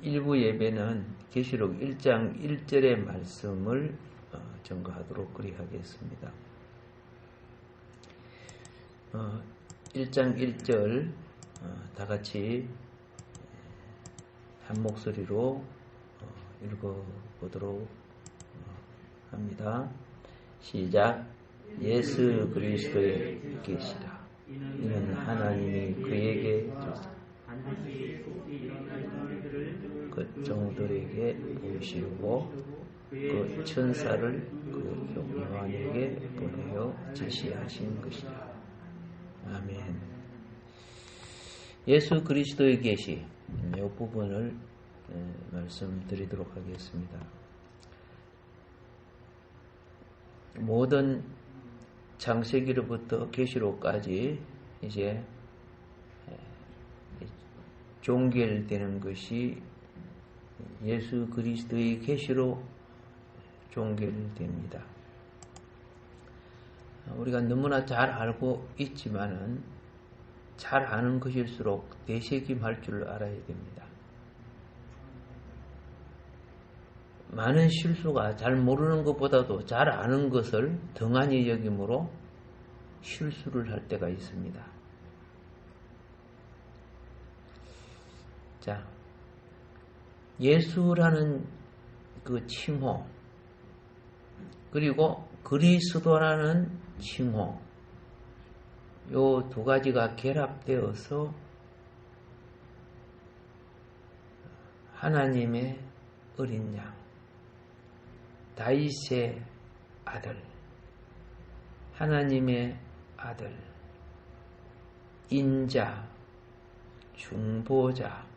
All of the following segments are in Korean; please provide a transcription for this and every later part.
일부 예배는 계시록 1장 1절의 말씀을 전가하도록 그리하겠습니다. 1장 1절 다 같이 한 목소리로 읽어보도록 합니다. 시작. 예수 그리스도의 계시라. 이는 하나님이 그에게 주사 그 종들에게 보이시고 그 천사를 그 요한에게 보내어 지시하신 것이라. 아멘. 예수 그리스도의 계시, 이 부분을 말씀드리도록 하겠습니다. 모든 창세기로부터 계시록까지 이제 종결되는 것이 예수 그리스도의 계시로 종결됩니다. 우리가 너무나 잘 알고 있지만은 잘 아는 것일수록 되새김할 줄 알아야 됩니다. 많은 실수가 잘 모르는 것보다도 잘 아는 것을 등한히 여김으로 실수를 할 때가 있습니다. 자, 예수라는 그 칭호, 그리고 그리스도라는 칭호, 요 두 가지가 결합되어서 하나님의 어린 양, 다윗의 아들, 하나님의 아들, 인자, 중보자,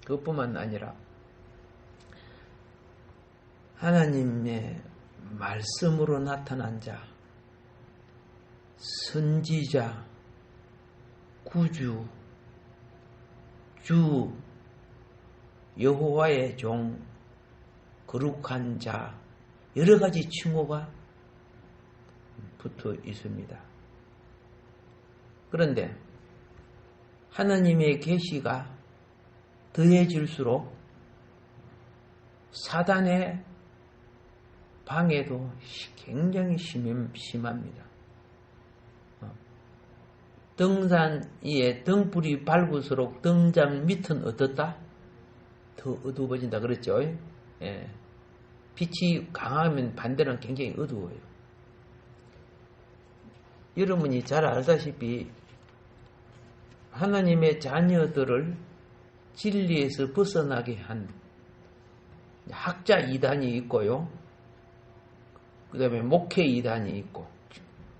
그것뿐만 아니라 하나님의 말씀으로 나타난 자, 선지자, 구주, 주, 여호와의 종, 거룩한 자, 여러 가지 칭호가 붙어 있습니다. 그런데 하나님의 계시가 더해질수록 사단의 방해도 굉장히 심합니다. 등산 위에 등불이 밝을수록 등잔 밑은 어떻다? 더 어두워진다 그랬죠? 예. 빛이 강하면 반대는 굉장히 어두워요. 여러분이 잘 알다시피 하나님의 자녀들을 진리에서 벗어나게 한 학자 이단이 있고요. 그 다음에 목회 이단이 있고,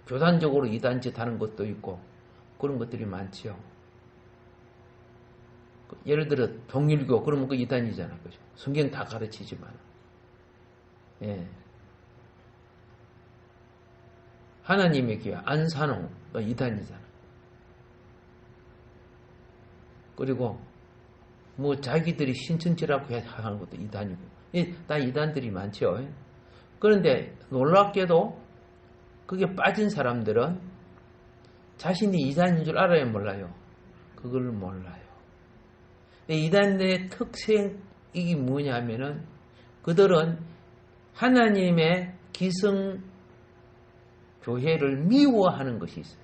교단적으로 이단짓 하는 것도 있고, 그런 것들이 많지요. 예를 들어, 동일교, 그러면 그 이단이잖아. 그죠? 성경 다 가르치지만. 예. 하나님의 교회, 안산홍, 이단이잖아. 그리고, 뭐, 자기들이 신천지라고 하는 것도 이단이고. 다 이단들이 많죠. 그런데, 놀랍게도, 그게 빠진 사람들은 자신이 이단인 줄 알아요, 몰라요? 그걸 몰라요. 이단의 특색이 뭐냐면은 그들은 하나님의 기성 교회를 미워하는 것이 있어요.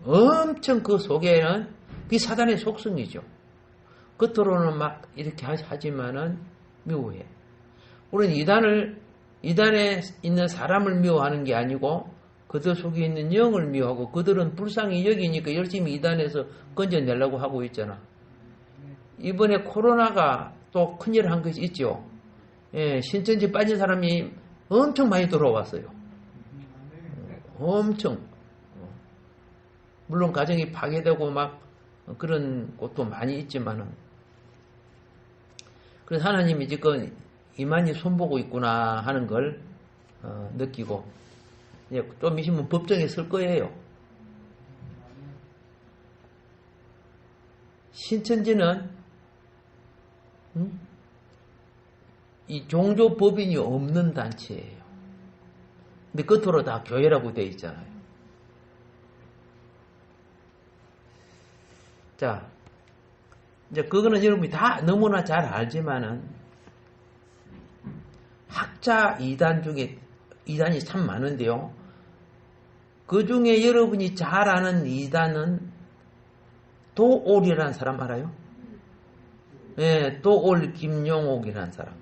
엄청 그 속에는 그게 사단의 속성이죠. 겉으로는 막 이렇게 하지만은 미워해. 우리는 이단에 있는 사람을 미워하는 게 아니고 그들 속에 있는 영을 미워하고 그들은 불쌍히 여기니까 열심히 이단에서 건져내려고 하고 있잖아. 이번에 코로나가 또 큰일을 한 것이 있죠. 예, 신천지 빠진 사람이 엄청 많이 돌아왔어요. 엄청. 물론 가정이 파괴되고 막 그런 곳도 많이 있지만은. 그래서 하나님이 지금 이만희 손보고 있구나 하는 걸 느끼고 좀 있으면 법정에 설 거예요. 신천지는 이 종교법인이 없는 단체예요. 근데 겉으로 다 교회라고 되어 있잖아요. 자, 이제 그거는 여러분이 다 너무나 잘 알지만은 학자 이단 중에 이단이 참 많은데요. 그 중에 여러분이 잘 아는 이단은 도올이라는 사람 알아요? 네, 도올 김용옥이라는 사람.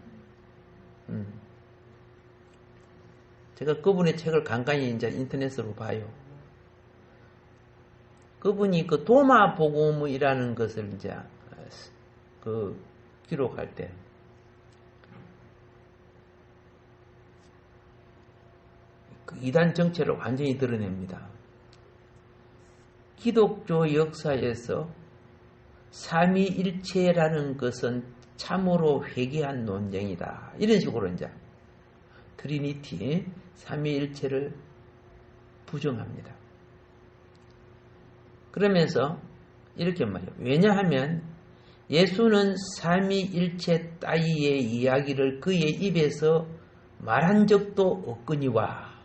제가 그분의 책을 간간히 이제 인터넷으로 봐요. 그분이 그 도마복음이라는 것을 이제 그 기록할 때 그 이단 정체를 완전히 드러냅니다. 기독교 역사에서 삼위일체라는 것은 참으로 회개한 논쟁이다. 이런 식으로 이제 트리니티, 삼위일체를 부정합니다. 그러면서 이렇게 말해요. 왜냐하면 예수는 삼위일체 따위의 이야기를 그의 입에서 말한 적도 없거니와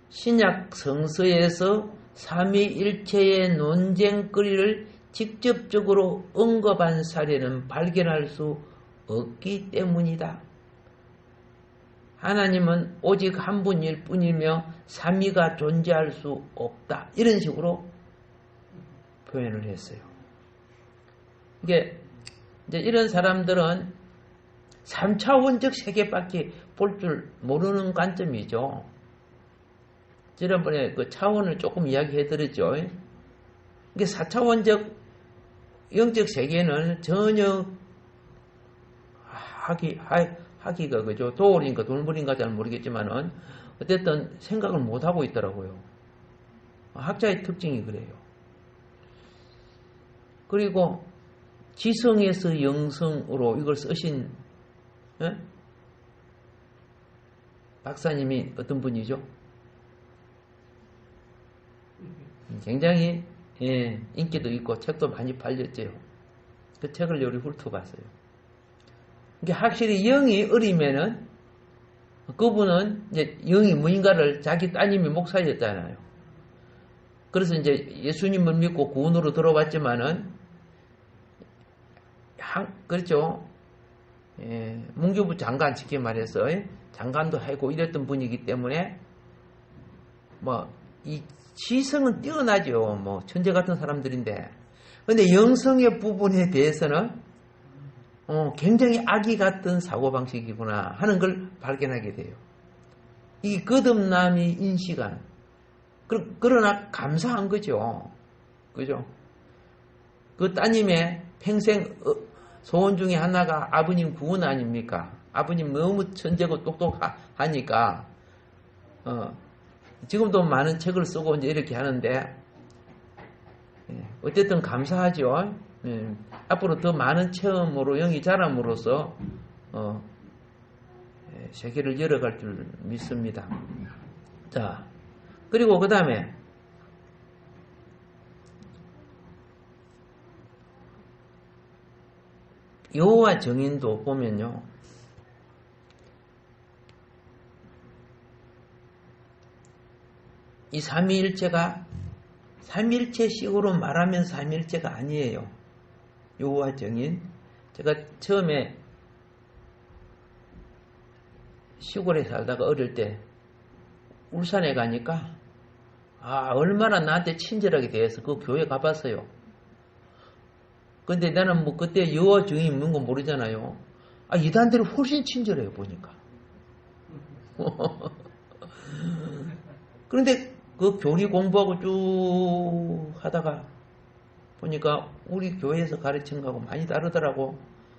신약 성서에서 삼위일체의 논쟁거리를 직접적으로 언급한 사례는 발견할 수 없기 때문이다. 하나님은 오직 한 분일 뿐이며 삼위가 존재할 수 없다. 이런 식으로 표현을 했어요. 이게 이제 이런 사람들은 3차원적 세계밖에 볼 줄 모르는 관점이죠. 지난번에 그 차원을 조금 이야기해드렸죠. 이게 4차원적 영적 세계는 전혀 하기가 그죠. 도울인가 돌물인가 잘 모르겠지만은 어쨌든 생각을 못하고 있더라고요. 학자의 특징이 그래요. 그리고 지성에서 영성으로 이걸 쓰신 박사님이 어떤 분이죠? 굉장히 인기도 있고 책도 많이 팔렸죠. 그 책을 요리 훑어봤어요. 이게 확실히 영이 어리면은 그분은 이제 영이 무인가를 자기 따님이 목사였잖아요. 그래서 이제 예수님을 믿고 구원으로 들어왔지만은 그렇죠. 문교부 장관 쉽게 말해서 장관도 하고 이랬던 분이기 때문에 뭐 이 지성은 뛰어나죠. 뭐 천재 같은 사람들인데 근데 영성의 부분에 대해서는 굉장히 아기 같은 사고방식이구나 하는 걸 발견하게 돼요. 이 거듭남이 인식하는. 그러나 감사한 거죠. 그죠? 그 따님의 평생 소원 중에 하나가 아버님 구원 아닙니까? 아버님 너무 천재고 똑똑하니까, 지금도 많은 책을 쓰고 이제 이렇게 하는데, 어쨌든 감사하죠. 앞으로 더 많은 체험으로 영이 자람으로써 세계를 열어갈 줄 믿습니다. 자, 그리고 그 다음에 여호와 증인도 보면요, 이 삼위일체가 삼위일체식으로 말하면 삼위일체가 아니에요. 여호와 증인. 제가 처음에 시골에 살다가 어릴 때 울산에 가니까 얼마나 나한테 친절하게 대해서 그 교회 가봤어요. 근데 나는 뭐 그때 여호와 증인이 있는 거 모르잖아요. 이단들이 훨씬 친절해요, 보니까. 그런데 그 교리 공부하고 쭉 하다가 보니까 우리 교회에서 가르친 거하고 많이 다르더라고.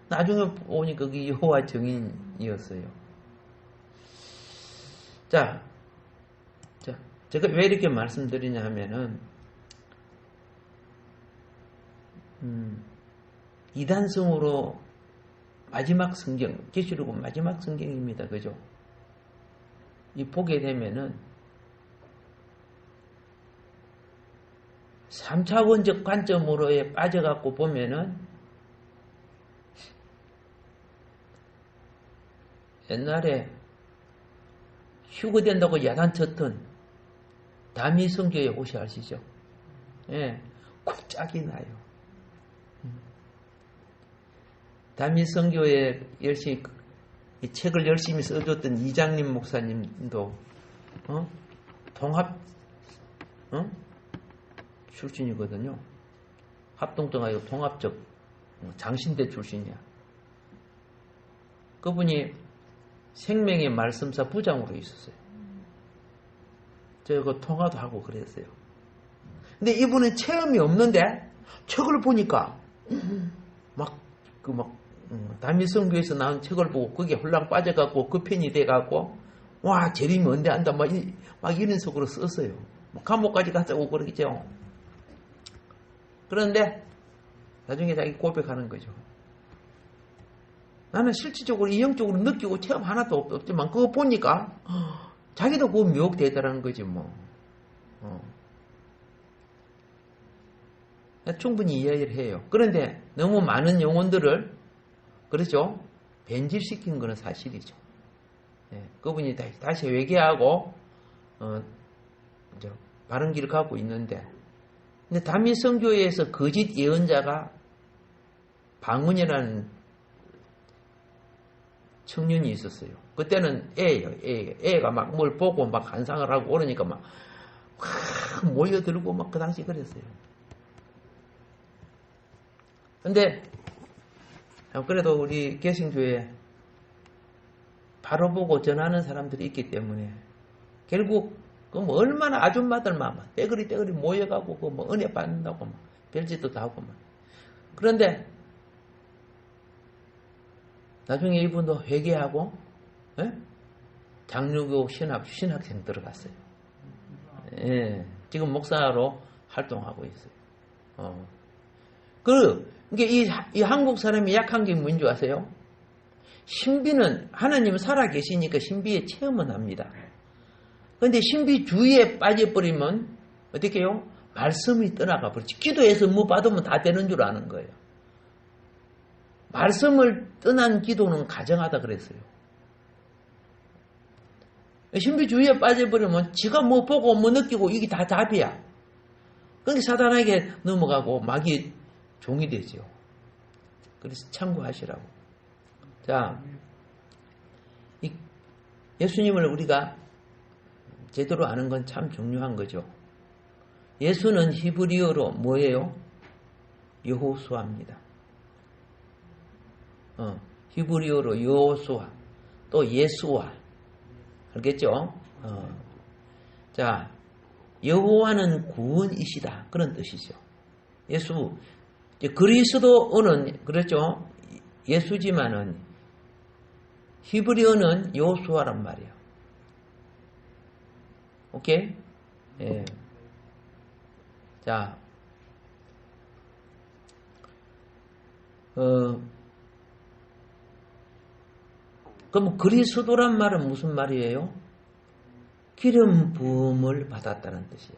나중에 보니까 그게 여호와 증인이었어요. 자, 제가 왜 이렇게 말씀드리냐 하면은, 이단성으로 마지막 성경, 계시록은 마지막 성경입니다. 그죠? 이 보게 되면은 3차원적 관점으로에 빠져갖고 보면은 옛날에 휴거된다고 야단쳤던 다미성교의 혹시 아시죠? 예. 짝이 나요. 다민선교에 열심히 이 책을 열심히 써줬던 이장님 목사님도 동합 출신이거든요. 합동도 아니고 동합적 장신대 출신이야. 그분이 생명의 말씀사 부장으로 있었어요. 제가 통화도 하고 그랬어요. 근데 이분은 체험이 없는데 책을 보니까 다미성교에서 나온 책을 보고 거기에 홀랑 빠져갖고 그 편이 돼갖고 와 재림이 언제 한다 막 이런 속으로 썼어요. 감옥까지 가자고 그러겠죠. 그런데 나중에 자기 고백하는 거죠. 나는 실질적으로 이형적으로 느끼고 체험 하나도 없지만 그거 보니까 자기도 그거 미혹되더라는 거지 뭐. 충분히 이해를 해요. 그런데 너무 많은 영혼들을 그렇죠? 변질시킨 것은 사실이죠. 그분이 다시 회개하고 바른 길을 가고 있는데 근데 다미성교회에서 거짓 예언자가 방언이라는 청년이 있었어요. 그때는 애예요. 애가 막 뭘 보고 막 환상을 하고 그러니까 막 모여들고 막 그 당시 그랬어요. 근데 그래도 우리 개신교회에 바로 보고 전하는 사람들이 있기 때문에 결국 그 뭐 얼마나 아줌마들만 떼거리 모여가고 그 뭐 은혜 받는다고 막 별짓도 다 하고 막 그런데 나중에 이분도 회개하고 장로교 신학생 들어갔어요. 지금 목사로 활동하고 있어요. 이게 이 한국 사람이 약한 게 뭔지 아세요? 신비는 하나님은 살아 계시니까 신비에 체험은 합니다. 그런데 신비 주의에 빠져버리면 어떻게 해요? 말씀이 떠나가 버리지. 기도해서 뭐 받으면 다 되는 줄 아는 거예요. 말씀을 떠난 기도는 가정하다 그랬어요. 신비 주의에 빠져버리면 지가 뭐 보고 뭐 느끼고 이게 다 답이야. 그러니까 사단에게 넘어가고 마귀 종이 되죠. 그래서 참고하시라고. 자, 예수님을 우리가 제대로 아는 건 참 중요한 거죠. 예수는 히브리어로 뭐예요? 여호수아입니다. 히브리어로 여호수아, 또 예수아. 알겠죠? 자, 여호와는 구원이시다. 그런 뜻이죠. 예수, 그리스도는 그렇죠. 예수지만은 히브리어는 여호수아란 말이에요. 오케이? 예. 자, 그럼 그리스도란 말은 무슨 말이에요? 기름 부음을 받았다는 뜻이야.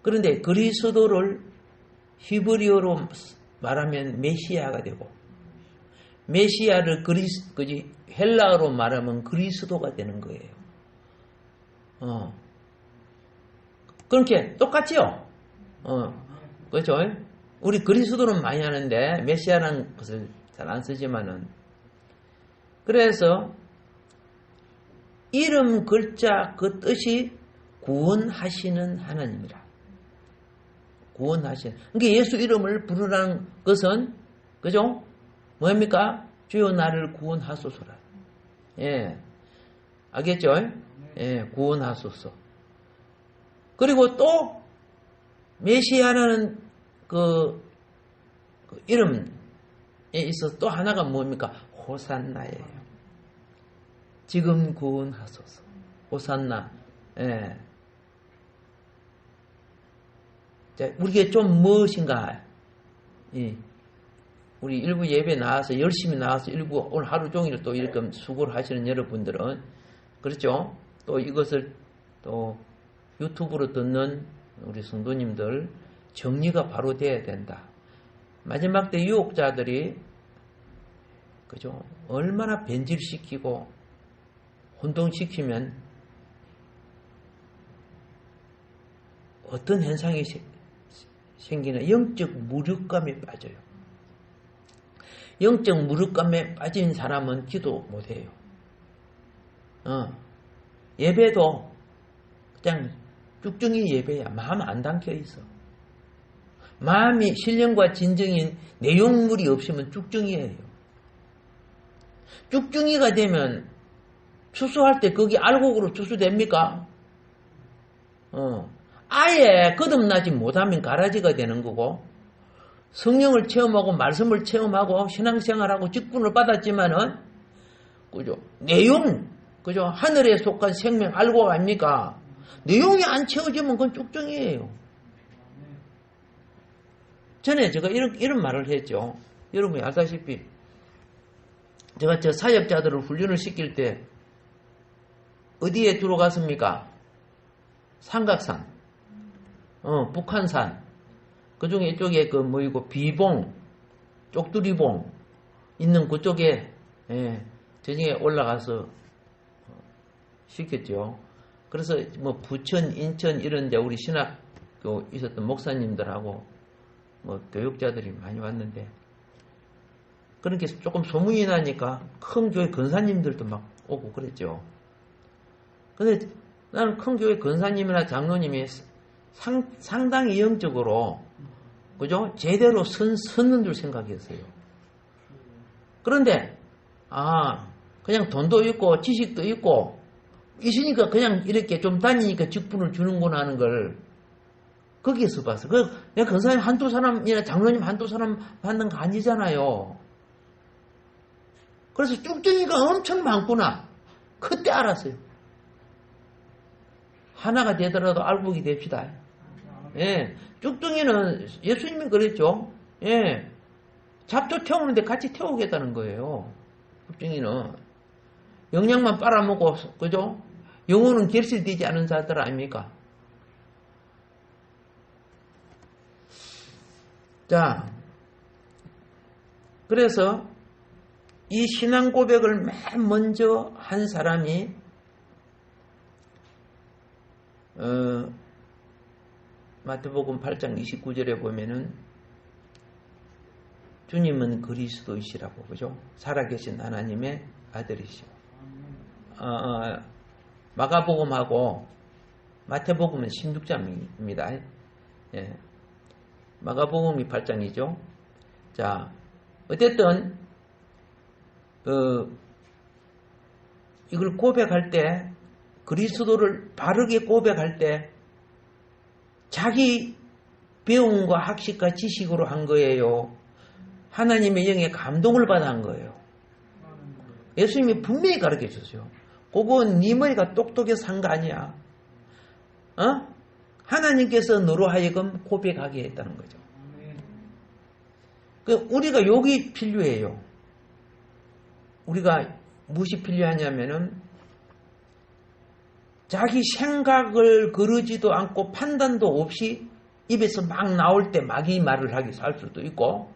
그런데 그리스도를 히브리어로 말하면 메시아가 되고 메시아를 헬라어로 말하면 그리스도가 되는 거예요. 그렇게 똑같죠? 그렇죠? 우리 그리스도는 많이 하는데 메시아라는 것을 잘 안 쓰지만은 그래서 이름 글자 그 뜻이 구원하시는 하나님이라. 구원하시는. 그러니까 예수 이름을 부르라는 것은 그죠? 뭡니까? 주여 나를 구원하소서라. 예. 알겠죠? 예, 구원하소서. 그리고 또 메시아라는 그 이름에 있어서 또 하나가 뭡니까? 호산나예요. 지금 구원하소서. 호산나. 예. 자, 우리가 좀 무엇인가? 예. 우리 일부 예배 나와서 열심히 나와서 일부 오늘 하루 종일 또 이렇게 수고를 하시는 여러분들은 그렇죠? 또 이것을 또 유튜브로 듣는 우리 성도님들 정리가 바로 돼야 된다. 마지막 때 유혹자들이 그죠? 얼마나 변질시키고 혼동시키면 어떤 현상이 생기는 영적 무력감에 빠져요. 영적 무력감에 빠진 사람은 기도 못해요. 예배도 그냥 쭉쭉이 예배야. 마음 안 담겨 있어. 마음이 신령과 진정인 내용물이 없으면 쭉쭉이에요. 쭉쭉이가 되면 추수할 때 거기 알곡으로 추수됩니까? 아예 거듭나지 못하면 가라지가 되는 거고, 성령을 체험하고 말씀을 체험하고 신앙생활하고 직분을 받았지만은, 그죠? 내용, 그죠? 하늘에 속한 생명 알곡 아닙니까? 내용이 안 채워지면 그건 쭉쭉이에요. 전에 제가 이런 말을 했죠. 여러분이 알다시피 제가 저 사역자들을 훈련을 시킬 때 어디에 들어갔습니까? 삼각산, 북한산, 그 중에 이쪽에 그 뭐이고 비봉, 쪽두리봉 있는 그쪽에 저녁에 올라가서 시켰죠. 그래서 뭐 부천, 인천 이런 데 우리 신학교 있었던 목사님들하고 뭐 교육자들이 많이 왔는데, 그렇게 조금 소문이 나니까 큰 교회 권사님들도 막 오고 그랬죠. 근데 나는 큰 교회 권사님이나 장로님이 상당히 영적으로, 그죠? 제대로 섰는 줄 생각했어요. 그런데, 그냥 돈도 있고, 지식도 있고, 있으니까 그냥 이렇게 좀 다니니까 직분을 주는구나 하는 걸 거기에서 봤어. 내가 권사님 한두 사람이나 장로님 한두 사람 받는 거 아니잖아요. 그래서 쭉쭉이가 엄청 많구나. 그때 알았어요. 하나가 되더라도 알곡이 됩시다. 예. 쭉쭉이는 예수님이 그랬죠. 예. 잡초 태우는데 같이 태우겠다는 거예요. 쭉쭉이는. 영양만 빨아먹고, 그죠? 영혼은 결실되지 않은 자들 아닙니까? 자, 그래서 이 신앙 고백을 맨 먼저 한 사람이 마태복음 8장 29절에 보면은 주님은 그리스도이시라고, 그죠? 살아계신 하나님의 아들이시고, 마가복음하고 마태복음은 16장입니다. 예. 마가복음이 8장이죠. 자, 어쨌든 이걸 고백할 때, 그리스도를 바르게 고백할 때 자기 배움과 학식과 지식으로 한 거예요. 하나님의 영에 감동을 받아 한 거예요. 예수님이 분명히 가르쳐 줬어요. 그건 네 머리가 똑똑해서 한 거 아니야. 하나님께서 너로 하여금 고백하게 했다는 거죠. 우리가 욕이 필요해요. 우리가 무엇이 필요하냐면은 자기 생각을 거르지도 않고 판단도 없이 입에서 막 나올 때 막 이 말을 하기 할 수도 있고,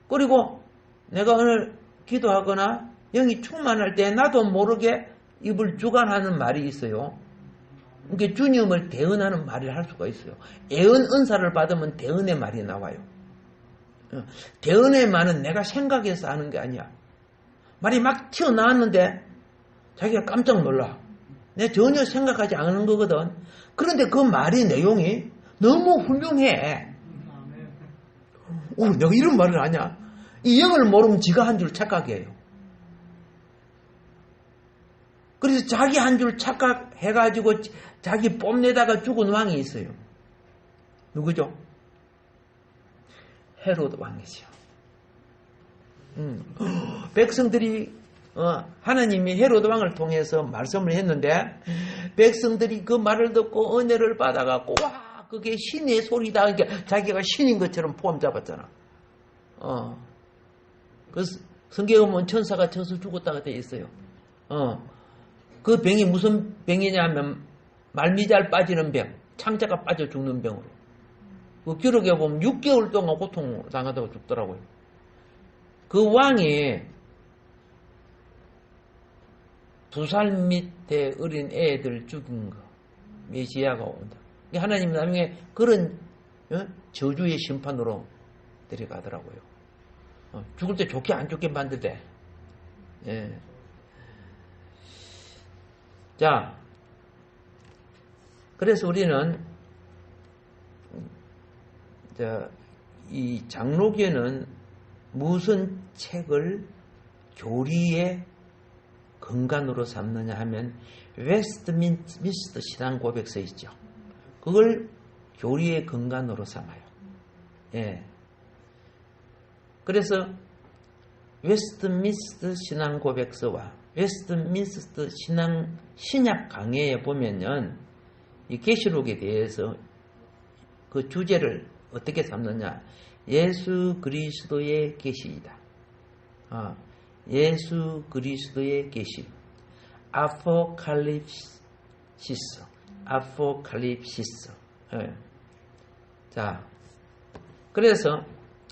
그리고 내가 오늘 기도하거나 영이 충만할 때 나도 모르게 입을 주관하는 말이 있어요. 그러니까 주님을 대언하는 말을 할 수가 있어요. 애언 은사를 받으면 대언의 말이 나와요. 대언의 말은 내가 생각해서 하는 게 아니야. 말이 막 튀어나왔는데 자기가 깜짝 놀라. 내가 전혀 생각하지 않은 거거든. 그런데 그 말의 내용이 너무 훌륭해. 내가 이런 말을 하냐? 이 영을 모르면 지가 한 줄 착각해요. 그래서 자기 한 줄 착각해가지고 자기 뽐내다가 죽은 왕이 있어요. 누구죠? 헤로드 왕이죠. 백성들이 하나님이 헤로드 왕을 통해서 말씀을 했는데 백성들이 그 말을 듣고 은혜를 받아갖고 와 그게 신의 소리다. 그러니까 자기가 신인 것처럼 포함 잡았잖아. 그 성경에 보면 천사가 쳐서 죽었다가 돼 있어요. 그 병이 무슨 병이냐면 말미잘 빠지는 병, 창자가 빠져 죽는 병으로. 그 기록에 보면 6개월 동안 고통을 당하다가 죽더라고요. 그 왕이 2살 밑에 어린 애들 죽인 거, 메시아가 온다. 하나님 나중에 그런 저주의 심판으로 데려가더라고요. 죽을 때 좋게 안 좋게 만들대. 예. 자, 그래서 우리는 이 장로교는 무슨 책을 교리의 근간으로 삼느냐 하면 웨스트민스터 신앙 고백서 있죠. 그걸 교리의 근간으로 삼아요. 예. 그래서 웨스트민스터 신앙 고백서와 웨스트민스터 신약 강해에 보면은 이 계시록에 대해서 그 주제를 어떻게 삼느냐? 예수 그리스도의 계시이다. 예수 그리스도의 계시. 아포칼립시스. 예. 자, 그래서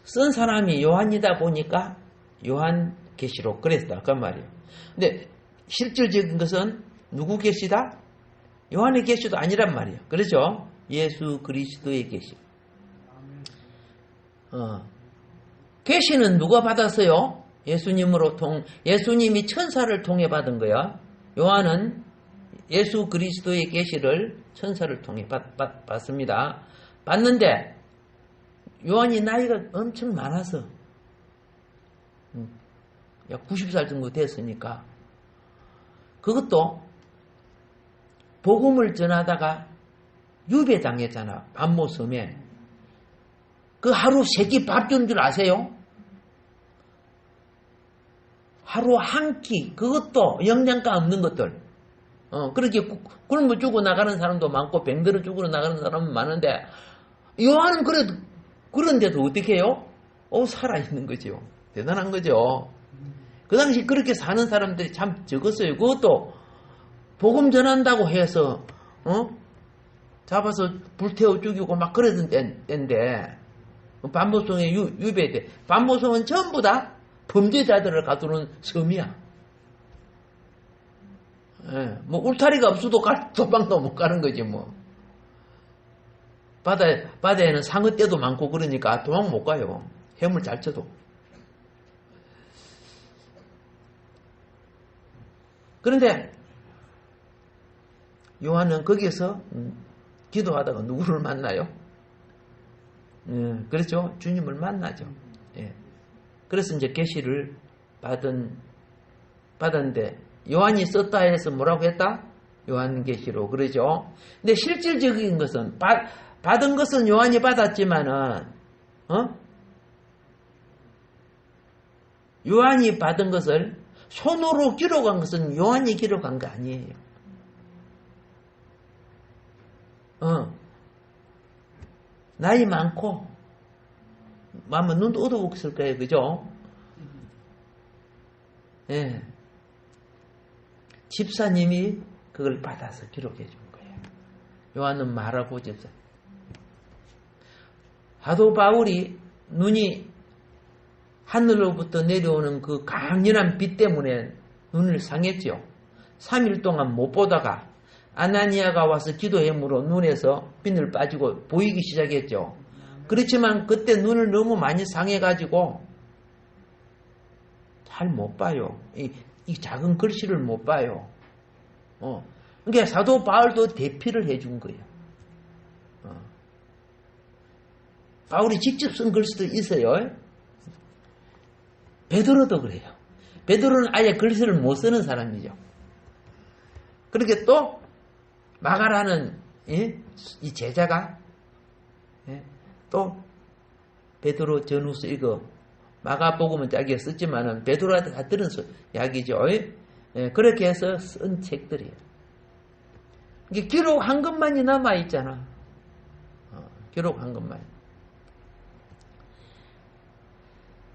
쓴 사람이 요한이다 보니까 요한 계시록 그랬다 그 말이에요. 근데 실질적인 것은 누구 계시다? 요한의 계시도 아니란 말이에요. 그렇죠? 예수 그리스도의 계시. 계시는 누가 받았어요? 예수님이 천사를 통해 받은 거야. 요한은 예수 그리스도의 계시를 천사를 통해 받습니다. 받는데 요한이 나이가 엄청 많아서 약 90살 정도 됐으니까 그것도 복음을 전하다가 유배당했잖아. 반모섬에. 그 하루 3끼 밥 준 줄 아세요? 하루 한 끼, 그것도 영양가 없는 것들. 그렇게 굶어 죽어 나가는 사람도 많고 병들어 죽어 나가는 사람은 많은데 요한은 그래도 그런데도 어떻게 해요? 살아있는 거죠. 대단한 거죠. 그 당시 그렇게 사는 사람들이 참 적었어요. 그것도 복음 전한다고 해서 잡아서 불태워 죽이고 막 그러던 때인데 반모성에 유배돼. 반모성은 전부 다 범죄자들을 가두는 섬이야. 예, 뭐 울타리가 없어도 도망도 못 가는 거지 뭐. 바다에는 상어떼도 많고 그러니까 도망 못 가요. 해물 잘 쳐도. 그런데 요한은 거기에서 기도하다가 누구를 만나요? 그렇죠. 주님을 만나죠. 예. 그래서 이제 계시를 받았는데 요한이 썼다 해서 뭐라고 했다? 요한계시록 그러죠. 근데 실질적인 것은 받은 것은 요한이 받았지만은 요한이 받은 것을 손으로 기록한 것은 요한이 기록한 거 아니에요. 나이 많고 아마 눈도 어두웠을 거예요. 그죠? 예. 집사님이 그걸 받아서 기록해 준 거예요. 요한은 말하고 집사. 사도 바울이 눈이 하늘로부터 내려오는 그 강렬한 빛 때문에 눈을 상했죠. 3일 동안 못 보다가 아나니아가 와서 기도함으로 눈에서 빛을 빠지고 보이기 시작했죠. 그렇지만 그때 눈을 너무 많이 상해가지고 잘 못 봐요. 이 작은 글씨를 못 봐요. 그러니까 사도 바울도 대피를 해준 거예요. 바울이 직접 쓴 글씨도 있어요. 베드로도 그래요. 베드로는 아예 글씨를 못 쓰는 사람이죠. 그렇게 또 마가라는 이 제자가 또 베드로 전후서 이거 마가복음은 자기가 썼지만은 베드로한테 다 들은 이야기죠. 그렇게 해서 쓴 책들이에요. 이게 기록한 것만이 남아 있잖아. 기록한 것만.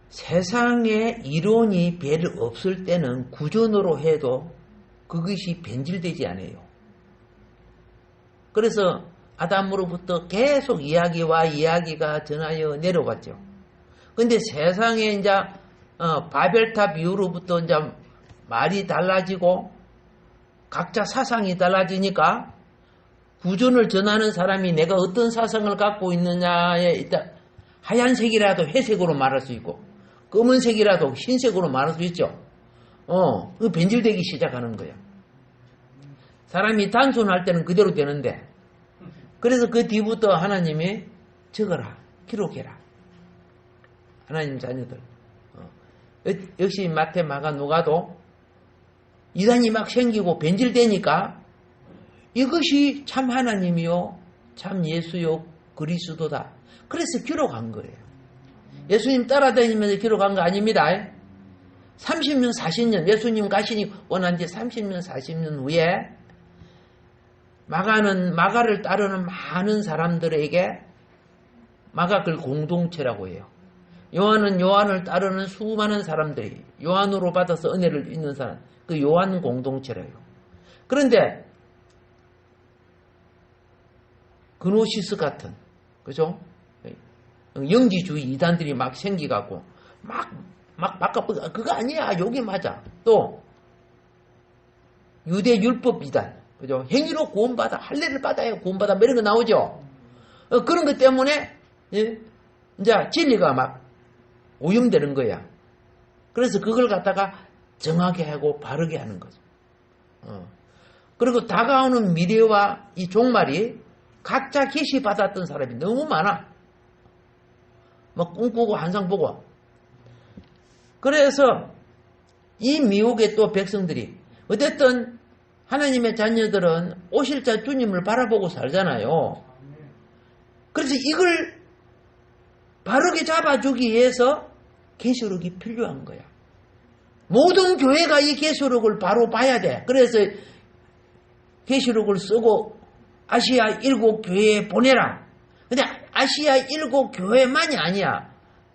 세상에 이론이 별로 없을 때는 구전으로 해도 그것이 변질되지 않아요. 그래서 아담으로부터 계속 이야기가 전하여 내려왔죠. 근데 세상에 이제 바벨탑 이후로부터 이제 말이 달라지고 각자 사상이 달라지니까 구전을 전하는 사람이 내가 어떤 사상을 갖고 있느냐에 있다. 하얀색이라도 회색으로 말할 수 있고 검은색이라도 흰색으로 말할 수 있죠. 그 변질되기 시작하는 거예요. 사람이 단순할 때는 그대로 되는데, 그래서 그 뒤부터 하나님이 적어라, 기록해라. 하나님 자녀들. 역시 마태, 마가, 누가도 이단이 막 생기고 변질되니까 이것이 참 하나님이요, 참 예수요, 그리스도다. 그래서 기록한 거예요. 예수님 따라다니면서 기록한 거 아닙니다. 30년, 40년, 예수님 가시니 원한 지 30년, 40년 후에 마가를 따르는 많은 사람들에게 마가 그 공동체라고 해요. 요한을 따르는 수많은 사람들이 요한으로 받아서 은혜를 입는 사람, 그 요한 공동체래요. 그런데 그노시스 같은, 그죠? 영지주의 이단들이 막 생기갖고 막 그거 아니야, 여기 맞아. 또 유대 율법 이단, 그죠? 행위로 구원받아, 할례를 받아야 구원받아, 뭐 이런 거 나오죠. 그런 것 때문에 이제 진리가 막 오염되는 거야. 그래서 그걸 갖다가 정하게 하고 바르게 하는 거죠. 그리고 다가오는 미래와 이 종말이 각자 계시 받았던 사람이 너무 많아. 막 꿈꾸고 환상 보고. 그래서 이 미혹의 또 백성들이 어쨌든 하나님의 자녀들은 오실 자 주님을 바라보고 살잖아요. 그래서 이걸 바르게 잡아주기 위해서 계시록이 필요한 거야. 모든 교회가 이 계시록을 바로 봐야 돼. 그래서 계시록을 쓰고 아시아 7교회에 보내라. 근데 아시아 7교회만이 아니야.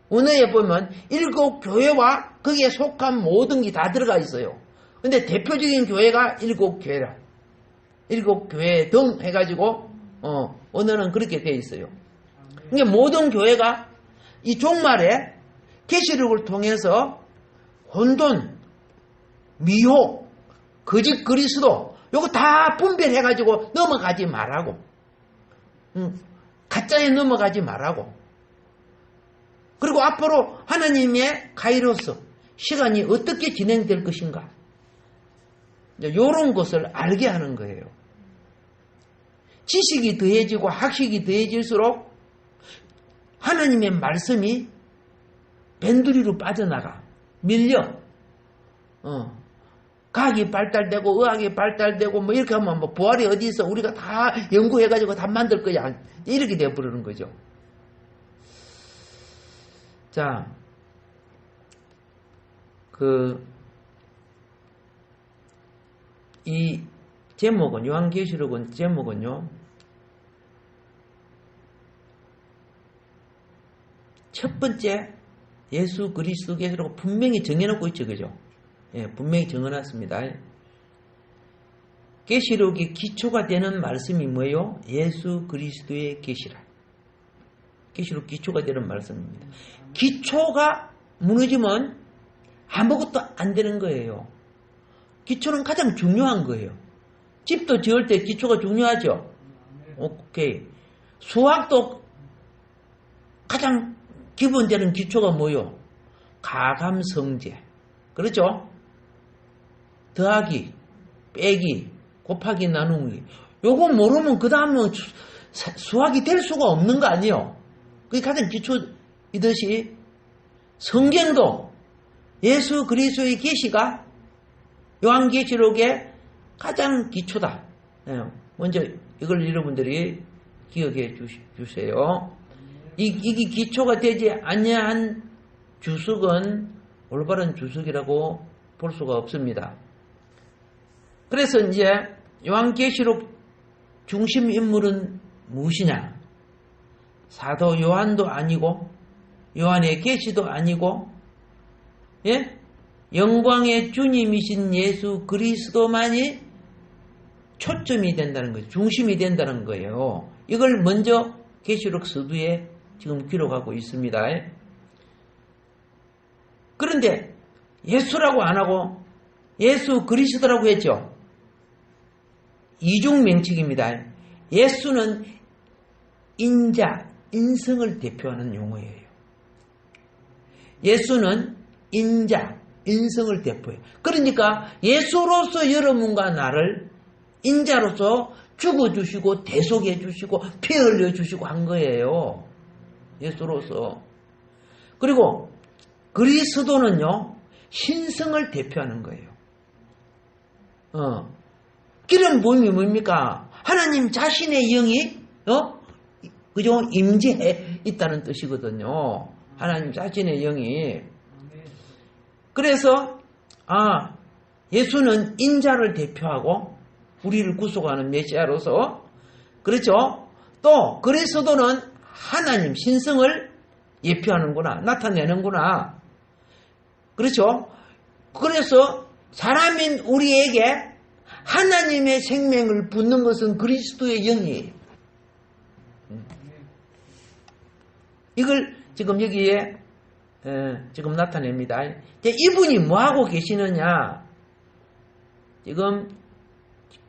원어에 보면 7교회와 거기에 속한 모든 게 다 들어가 있어요. 근데 대표적인 교회가 7교회라. 7교회 등 해가지고 언어는 그렇게 되어 있어요. 그러니까 모든 교회가 이 종말에 계시록을 통해서 혼돈, 미혹, 거짓 그리스도 요거 다 분별해가지고 넘어가지 말라고. 가짜에 넘어가지 말라고. 그리고 앞으로 하나님의 카이로스 시간이 어떻게 진행될 것인가, 이런 것을 알게 하는 거예요. 지식이 더해지고 학식이 더해질수록 하나님의 말씀이 밴드리로 빠져나가, 밀려. 과학이 발달되고 의학이 발달되고 뭐 이렇게 하면 뭐 부활이 어디 있어, 우리가 다 연구해가지고 다 만들 거야, 이렇게 되어버리는 거죠. 자, 이 제목은, 요한계시록은 제목은요, 첫 번째 예수 그리스도 계시라고 분명히 정해놓고 있죠, 그죠? 예, 분명히 정해놨습니다. 계시록의 기초가 되는 말씀이 뭐예요? 예수 그리스도의 계시라. 계시록 기초가 되는 말씀입니다. 기초가 무너지면 아무것도 안 되는 거예요. 기초는 가장 중요한 거예요. 집도 지을 때 기초가 중요하죠. 오케이. 수학도 가장 기본되는 기초가 뭐요? 가감성제. 그렇죠? 더하기, 빼기, 곱하기, 나누기. 요거 모르면 그 다음은 수학이 될 수가 없는 거 아니에요? 그게 가장 기초이듯이 성경도 예수 그리스도의 계시가 요한계시록의 가장 기초다. 먼저 이걸 여러분들이 기억해 주세요. 이게 기초가 되지 아니한 주석은 올바른 주석이라고 볼 수가 없습니다. 그래서 이제 요한계시록 중심 인물은 무엇이냐? 사도 요한도 아니고 요한의 계시도 아니고, 예? 영광의 주님이신 예수 그리스도만이 초점이 된다는 거예요. 중심이 된다는 거예요. 이걸 먼저 계시록 서두에 지금 기록하고 있습니다. 그런데 예수라고 안 하고 예수 그리스도라고 했죠. 이중 명칭입니다. 예수는 인자, 인성을 대표하는 용어예요. 예수는 인자, 인성을 대표해요. 그러니까 예수로서 여러분과 나를 인자로서 죽어주시고 대속해주시고 피 흘려주시고 한 거예요. 예수로서. 그리고 그리스도는요, 신성을 대표하는 거예요. 기름 부음이 뭡니까? 하나님 자신의 영이, 그죠? 임재해 있다는 뜻이거든요. 하나님 자신의 영이. 그래서, 예수는 인자를 대표하고, 우리를 구속하는 메시아로서, 그렇죠? 또, 그리스도는 하나님, 신성을 예표하는구나, 나타내는구나. 그렇죠? 그래서, 사람인 우리에게 하나님의 생명을 붓는 것은 그리스도의 영이에요. 이걸 지금 여기에 지금 나타냅니다. 이분이 뭐하고 계시느냐? 지금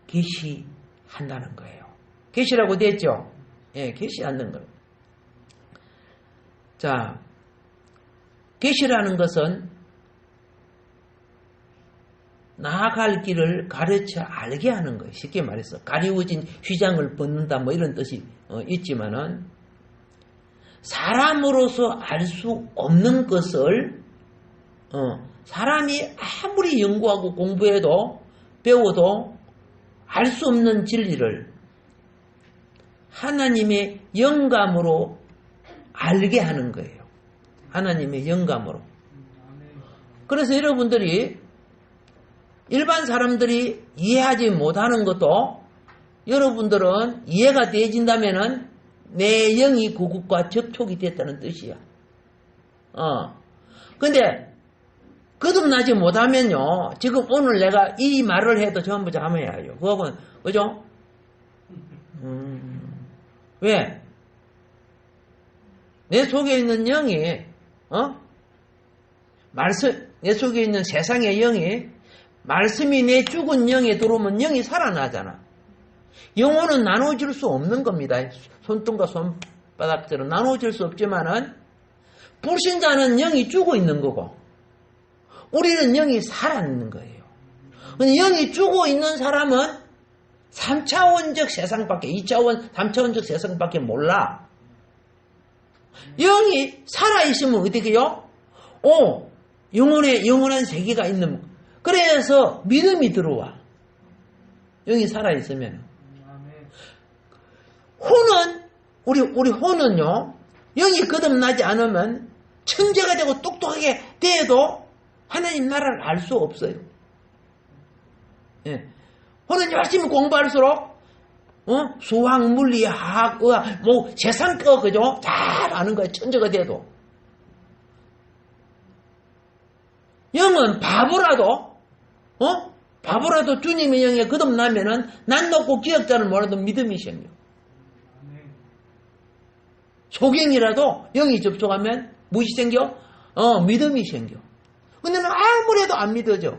계시한다는 거예요. 계시라고 됐죠? 예, 계시하는 거예요. 자, 계시라는 것은 나아갈 길을 가르쳐 알게 하는 거예요. 쉽게 말해서 가리워진 휘장을 벗는다 뭐 이런 뜻이 있지만은 사람으로서 알 수 없는 것을 사람이 아무리 연구하고 공부해도 배워도 알 수 없는 진리를 하나님의 영감으로 알게 하는 거예요. 하나님의 영감으로. 그래서 여러분들이 일반 사람들이 이해하지 못하는 것도 여러분들은 이해가 되어진다면은 내 영이 그것과 접촉이 됐다는 뜻이야. 근데 거듭나지 못하면요, 지금 오늘 내가 이 말을 해도 전부 잠해야요. 그거는 그죠? 왜? 내 속에 있는 영이 내 속에 있는 세상의 영이 말씀이 내 죽은 영에 들어오면 영이 살아나잖아. 영혼은 나눠질 수 없는 겁니다. 손등과 손바닥처럼 나눠질 수 없지만은 불신자는 영이 죽어 있는 거고 우리는 영이 살아있는 거예요. 영이 죽어 있는 사람은 3차원적 세상밖에 2차원, 3차원적 세상밖에 몰라. 영이 살아있으면 어떻게 해요? 영원한 세계가 있는. 그래서 믿음이 들어와. 영이 살아있으면. 혼은, 우리 혼은요, 영이 거듭나지 않으면 천재가 되고 똑똑하게 돼도 하나님 나라를 알 수 없어요. 예. 혼은 열심히 공부할수록, 수학, 물리, 화학, 의학, 세상거, 그죠? 잘 아는 거예요. 천재가 돼도. 영은 바보라도 주님의 영에 거듭나면은 난 놓고 기억자를 몰라도 믿음이 생겨. 소경이라도 영이 접촉하면 무엇이 생겨? 믿음이 생겨. 근데 아무리 해도 안 믿어져.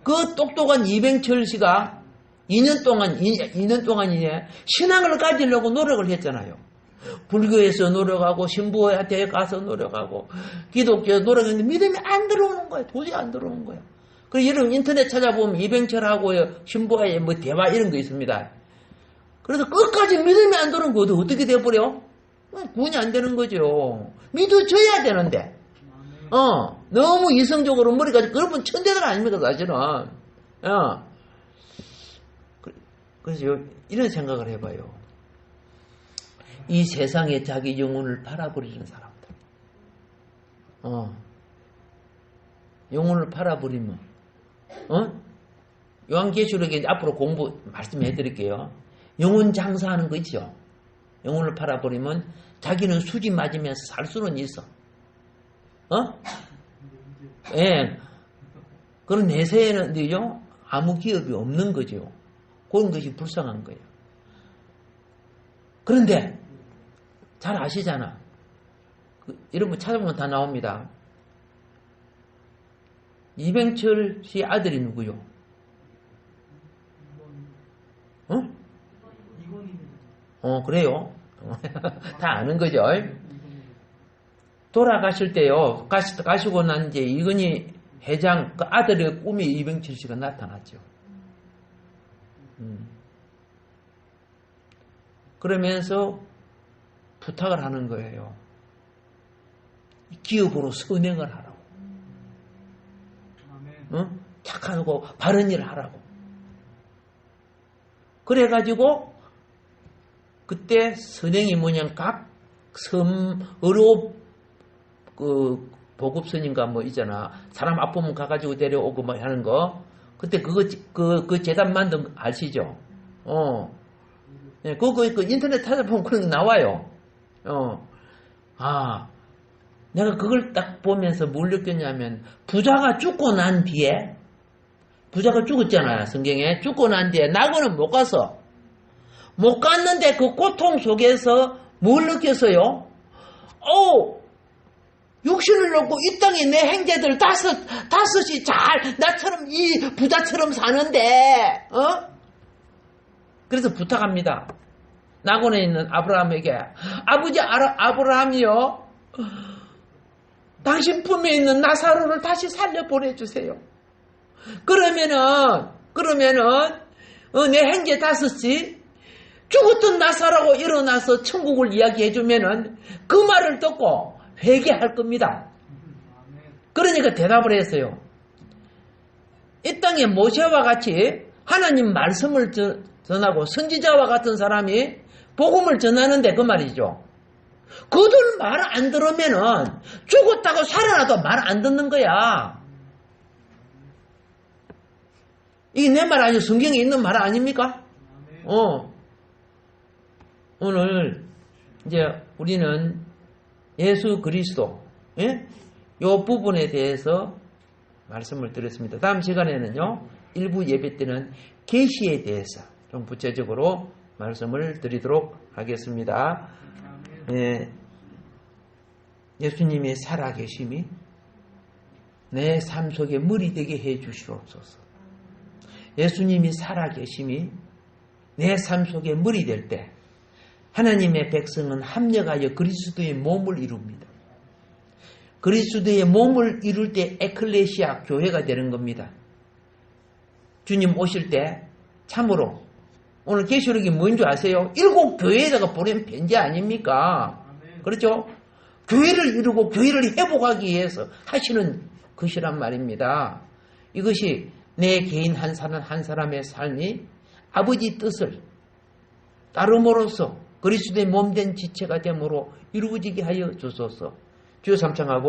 그 똑똑한 이병철 씨가 2년 동안 이제 신앙을 가지려고 노력을 했잖아요. 불교에서 노력하고 신부한테 가서 노력하고 기독교 노력했는데 믿음이 안 들어오는 거예요. 도저히 안 들어오는 거예요. 그래서 여러분 인터넷 찾아보면 이병철하고의 신부와의 대화 이런 거 있습니다. 그래서 끝까지 믿음이 안 들어오는 거 어떻게 돼버려? 구원이 안 되는 거죠. 믿어줘야 되는데. 너무 이성적으로 머리가, 그러면 천재들 아닙니까, 사실은. 그래서 이런 생각을 해봐요. 이 세상에 자기 영혼을 팔아버리는 사람들. 영혼을 팔아버리면, 요한계시록에 앞으로 공부 말씀해 드릴게요. 영혼 장사하는 거 있죠? 영혼을 팔아버리면 자기는 수지 맞으면서 살 수는 있어. 예. 그런 내세에는요, 아무 기업이 없는 거죠. 그런 것이 불쌍한 거예요. 그런데, 잘 아시잖아. 여러분 찾아보면 다 나옵니다. 이병철 씨 아들이 누구요? 그래요. 다 아는 거죠. 돌아가실 때요, 가시고 난 이제 이건희 회장 그 아들의 꿈이 이병철 씨가 나타났죠. 그러면서 부탁을 하는 거예요. 기업으로 선행을 하라고. 착하고 바른 일을 하라고. 그래가지고 그때 선행이 뭐냐, 각 의료 보급선인가 뭐 있잖아. 사람 아프면 가가지고 데려오고 뭐 하는 거. 그때 그 재단 만든 거 아시죠? 네, 그거 인터넷 찾아보면 그런 게 나와요. 내가 그걸 딱 보면서 뭘 느꼈냐면, 부자가 죽고 난 뒤에, 부자가 죽었잖아요, 성경에. 죽고 난 뒤에, 낙원은 못 갔어. 못 갔는데 그 고통 속에서 뭘 느꼈어요? 육신을 놓고 이 땅에 내 형제들 다섯이 나처럼 이 부자처럼 사는데, 그래서 부탁합니다. 낙원에 있는 아브라함에게, 아버지 아브라함이요, 당신 품에 있는 나사로를 다시 살려 보내주세요. 그러면은 내 형제 다섯이 죽었던 나사로가 일어나서 천국을 이야기해주면은 그 말을 듣고 회개할 겁니다. 그러니까 대답을 했어요. 이 땅에 모세와 같이 하나님 말씀을 전하고 선지자와 같은 사람이 복음을 전하는데 그 말이죠. 그들 말 안 들으면은 죽었다고 살아나도 말 안 듣는 거야. 이게 내 말 아니고 성경에 있는 말 아닙니까? 오늘 이제 우리는 예수 그리스도, 요 부분에 대해서 말씀을 드렸습니다. 다음 시간에는요, 일부 예배 때는 계시에 대해서 좀 구체적으로 말씀을 드리도록 하겠습니다. 예수님의 살아계심이 내 삶 속에 물이 되게 해 주시옵소서. 예수님이 살아계심이 내 삶 속에 물이 될 때 하나님의 백성은 합력하여 그리스도의 몸을 이룹니다. 그리스도의 몸을 이룰 때 에클레시아 교회가 되는 겁니다. 주님 오실 때 참으로 오늘 계시록이 뭔 줄 아세요? 7 교회에다가 보낸 편지 아닙니까? 그렇죠? 교회를 이루고 교회를 회복하기 위해서 하시는 것이란 말입니다. 이것이 내 개인 한 사람의 삶이 아버지 뜻을 따름으로써 그리스도의 몸된 지체가 됨으로 이루어지게 하여 주소서. 주여 삼창하고